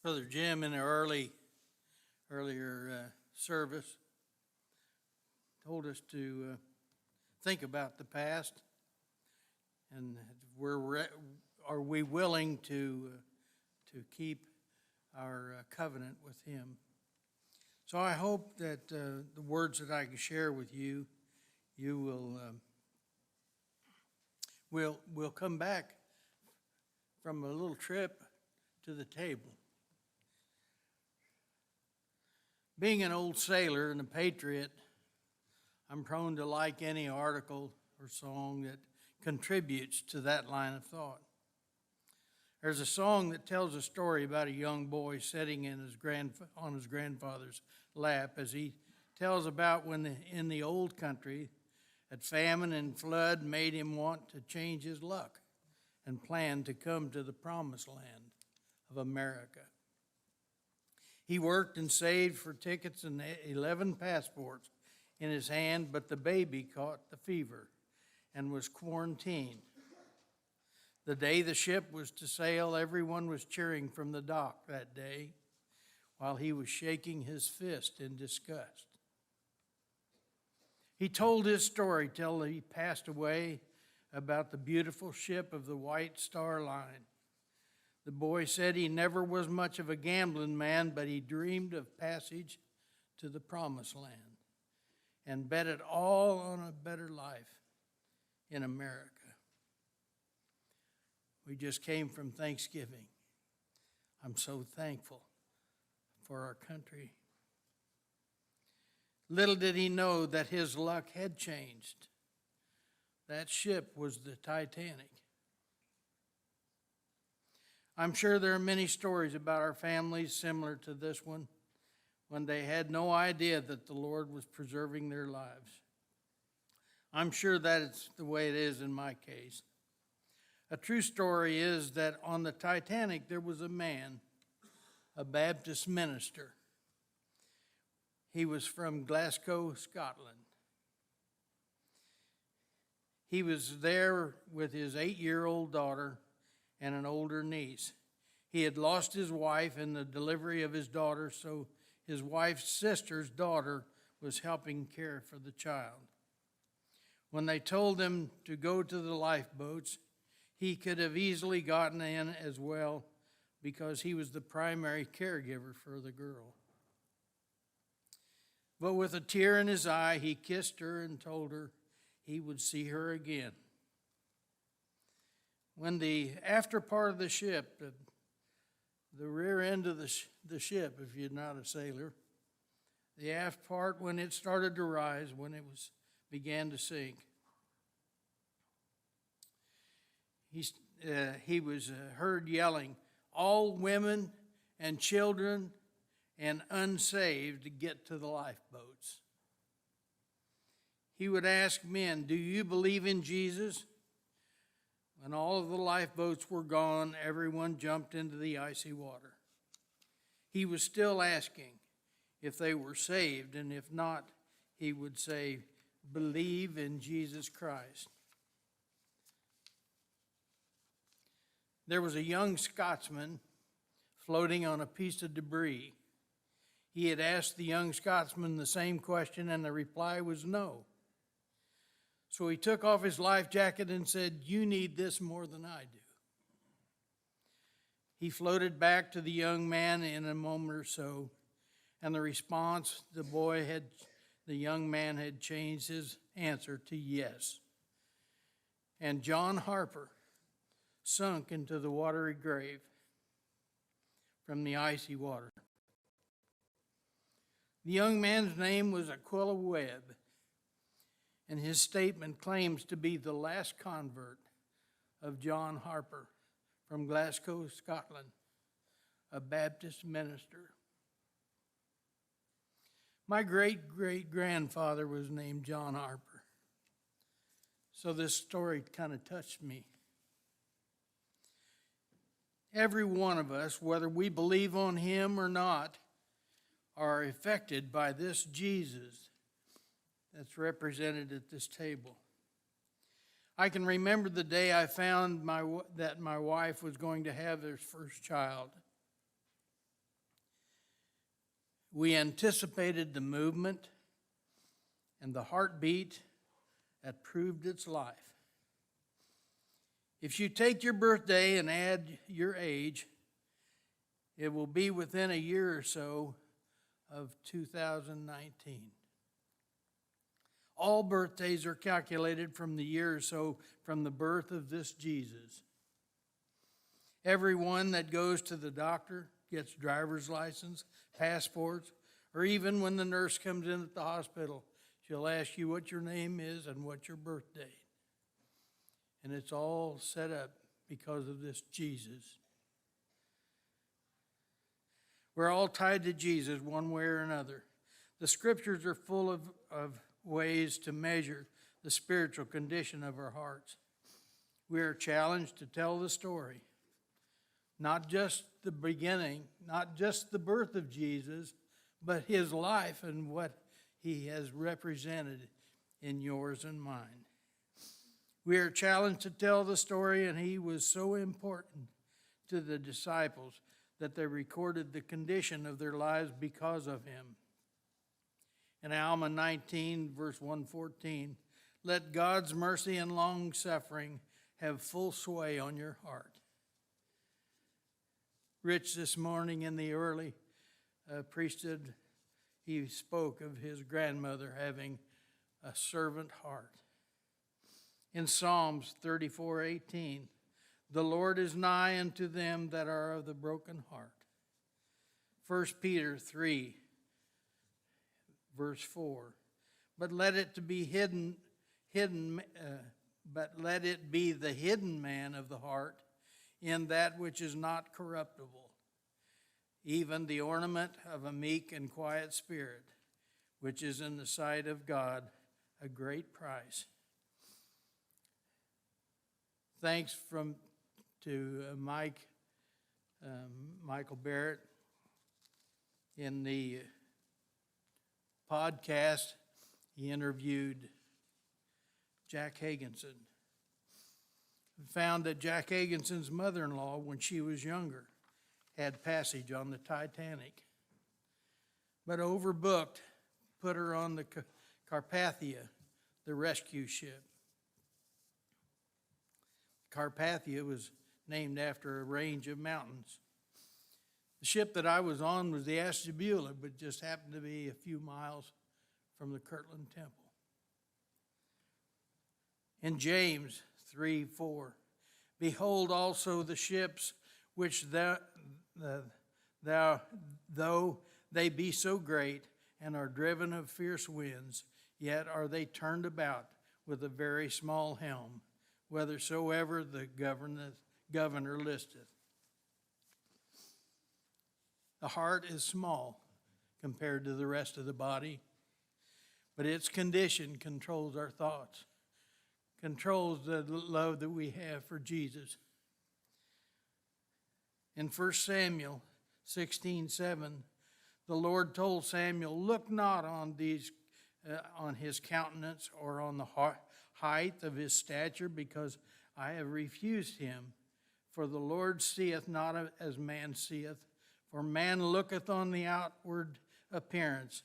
Brother Jim in the earlier service told us to think about the past and are we willing to keep our covenant with Him. So I hope that the words that I can share with you, you will come back from a little trip to the table. Being an old sailor and a patriot, I'm prone to like any article or song that contributes to that line of thought. There's a song that tells a story about a young boy sitting on his grandfather's lap as he tells about when in the old country that famine and flood made him want to change his luck and plan to come to the promised land of America. He worked and saved for tickets and 11 passports in his hand, but the baby caught the fever and was quarantined. The day the ship was to sail, everyone was cheering from the dock that day while he was shaking his fist in disgust. He told his story till he passed away about the beautiful ship of the White Star Line. The boy said he never was much of a gambling man, but he dreamed of passage to the promised land and bet it all on a better life in America. We just came from Thanksgiving. I'm so thankful for our country. Little did he know that his luck had changed. That ship was the Titanic. I'm sure there are many stories about our families similar to this one, when they had no idea that the Lord was preserving their lives. I'm sure that it's the way it is in my case. A true story is that on the Titanic there was a man, a Baptist minister. He was from Glasgow, Scotland. He was there with his 8-year-old daughter and an older niece. He had lost his wife in the delivery of his daughter, so his wife's sister's daughter was helping care for the child. When they told him to go to the lifeboats, he could have easily gotten in as well because he was the primary caregiver for the girl. But with a tear in his eye, he kissed her and told her he would see her again. When the after part of the ship, the rear end of the ship, if you're not a sailor, the aft part, when it started to rise, when it began to sink, he was heard yelling, "All women and children and unsaved to get to the lifeboats." He would ask men, "Do you believe in Jesus?" When all of the lifeboats were gone, everyone jumped into the icy water. He was still asking if they were saved, and if not, he would say, "Believe in Jesus Christ." There was a young Scotsman floating on a piece of debris. He had asked the young Scotsman the same question, and the reply was no. So he took off his life jacket and said, "You need this more than I do." He floated back to the young man in a moment or so, and the response, the young man had changed his answer to yes. And John Harper sunk into the watery grave from the icy water. The young man's name was Aquila Webb, and his statement claims to be the last convert of John Harper from Glasgow, Scotland, a Baptist minister. My great-great-grandfather was named John Harper, so this story kind of touched me. Every one of us, whether we believe on him or not, are affected by this Jesus that's represented at this table. I can remember the day I found that my wife was going to have their first child. We anticipated the movement and the heartbeat that proved its life. If you take your birthday and add your age, it will be within a year or so of 2019. All birthdays are calculated from the year or so from the birth of this Jesus. Everyone that goes to the doctor, gets driver's license, passports, or even when the nurse comes in at the hospital, she'll ask you what your name is and what your birth date. And it's all set up because of this Jesus. We're all tied to Jesus one way or another. The scriptures are full of ways to measure the spiritual condition of our hearts. We are challenged to tell the story, not just the beginning, not just the birth of Jesus, but his life and what he has represented in yours and mine. We are challenged to tell the story, and he was so important to the disciples that they recorded the condition of their lives because of him. In Alma 19, verse 114, let God's mercy and long suffering have full sway on your heart. Rich this morning in the early priesthood, he spoke of his grandmother having a servant heart. In Psalms 34:18, the Lord is nigh unto them that are of the broken heart. 1 Peter 3, verse 4, but let it be the hidden man of the heart in that which is not corruptible, even the ornament of a meek and quiet spirit, which is in the sight of God a great price. Thanks to Michael Barrett in the podcast. He interviewed Jack Higginson. Found that Jack Higginson's mother-in-law, when she was younger, had passage on the Titanic, but overbooked, put her on the Carpathia, the rescue ship. Carpathia was named after a range of mountains. The ship that I was on was the Ashtabula, but just happened to be a few miles from the Kirtland Temple. In James 3:4, behold also the ships which though they be so great and are driven of fierce winds, yet are they turned about with a very small helm, whithersoever the governor listeth. The heart is small compared to the rest of the body, but its condition controls our thoughts, controls the love that we have for Jesus. In 1 Samuel 16:7, the Lord told Samuel, look not on his countenance or on the height of his stature, because I have refused him. For the Lord seeth not as man seeth, for man looketh on the outward appearance,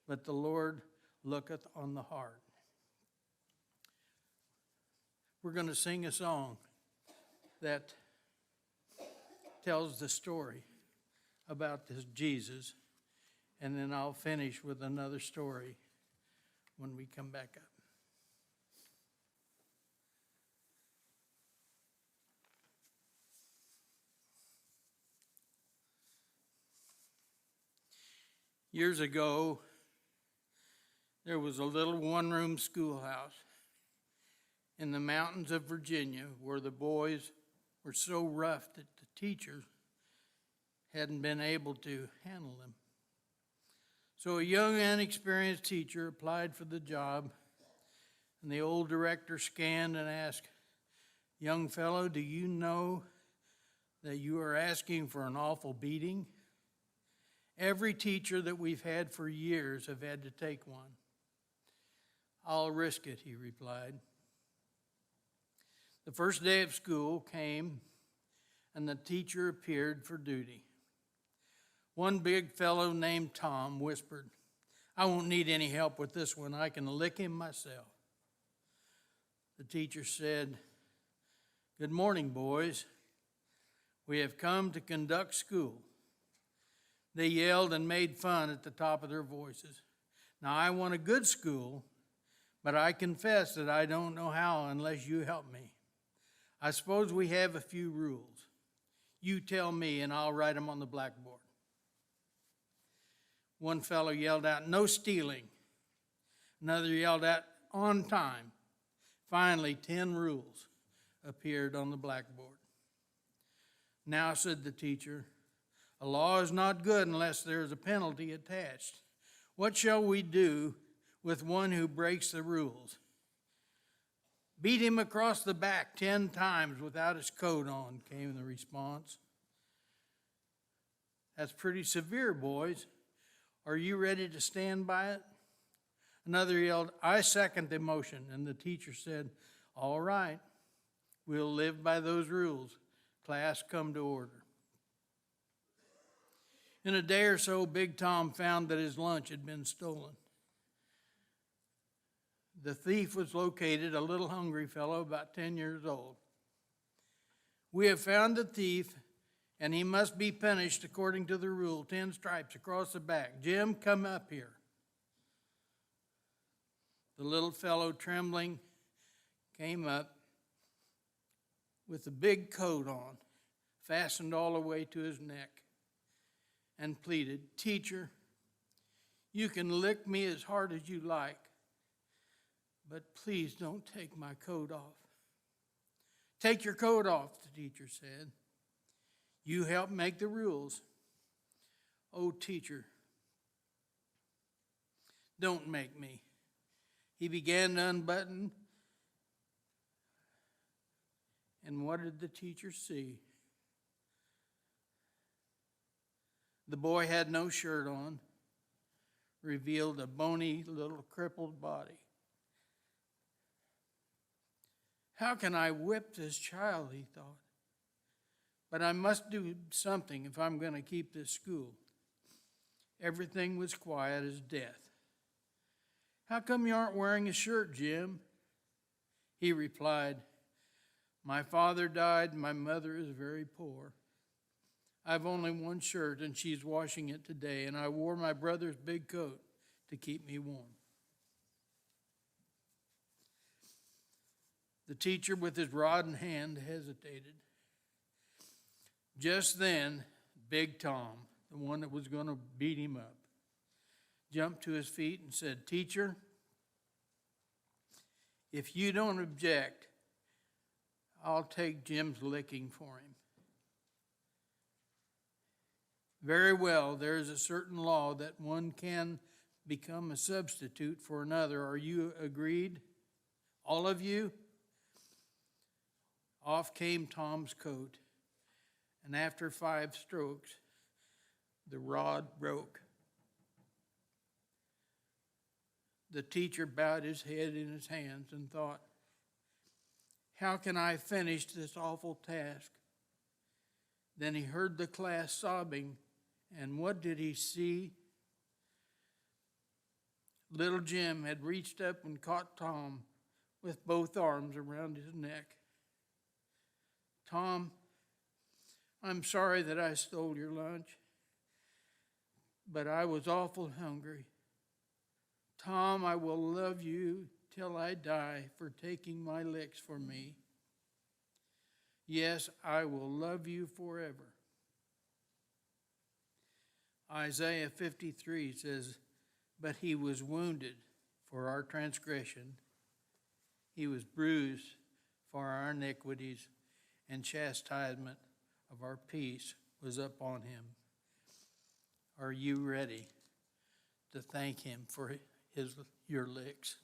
but the Lord looketh on the heart. We're going to sing a song that tells the story about this Jesus, and then I'll finish with another story when we come back up. Years ago, there was a little one-room schoolhouse in the mountains of Virginia where the boys were so rough that the teachers hadn't been able to handle them. So a young, inexperienced teacher applied for the job, and the old director scanned and asked, young fellow, do you know that you are asking for an awful beating? Every teacher that we've had for years have had to take one. I'll risk it, he replied. The first day of school came, and the teacher appeared for duty. One big fellow named Tom whispered, "I won't need any help with this one. I can lick him myself." The teacher said, "Good morning, boys. We have come to conduct school." They yelled and made fun at the top of their voices. Now, I want a good school, but I confess that I don't know how unless you help me. I suppose we have a few rules. You tell me and I'll write them on the blackboard. One fellow yelled out, "No stealing." Another yelled out, "On time." Finally, 10 rules appeared on the blackboard. "Now," said the teacher, "a law is not good unless there is a penalty attached. What shall we do with one who breaks the rules?" "Beat him across the back 10 times without his coat on," came the response. "That's pretty severe, boys. Are you ready to stand by it?" Another yelled, "I second the motion," and the teacher said, "All right, we'll live by those rules. Class, come to order." In a day or so, Big Tom found that his lunch had been stolen. The thief was located, a little hungry fellow about 10 years old. "We have found the thief, and he must be punished according to the rule, 10 stripes across the back. Jim, come up here." The little fellow, trembling, came up with a big coat on, fastened all the way to his neck, and pleaded, "Teacher, you can lick me as hard as you like, but please don't take my coat off." "Take your coat off," the teacher said. "You helped make the rules." "Oh, teacher, don't make me." He began to unbutton, and what did the teacher see? The boy had no shirt on, revealed a bony little crippled body. "How can I whip this child?" he thought. "But I must do something if I'm going to keep this school." Everything was quiet as death. "How come you aren't wearing a shirt, Jim?" He replied, "My father died and my mother is very poor. I've only one shirt and she's washing it today, and I wore my brother's big coat to keep me warm." The teacher, with his rod in hand, hesitated. Just then, Big Tom, the one that was going to beat him up, jumped to his feet and said, "Teacher, if you don't object, I'll take Jim's licking for him." "Very well, there is a certain law that one can become a substitute for another. Are you agreed? All of you?" Off came Tom's coat, and after 5 strokes, the rod broke. The teacher bowed his head in his hands and thought, "How can I finish this awful task?" Then he heard the class sobbing, and what did he see? Little Jim had reached up and caught Tom with both arms around his neck. "Tom, I'm sorry that I stole your lunch, but I was awful hungry. Tom, I will love you till I die for taking my licks for me. Yes, I will love you forever." Isaiah 53 says, "But he was wounded for our transgression. He was bruised for our iniquities, and chastisement of our peace was upon him." Are you ready to thank him for your licks?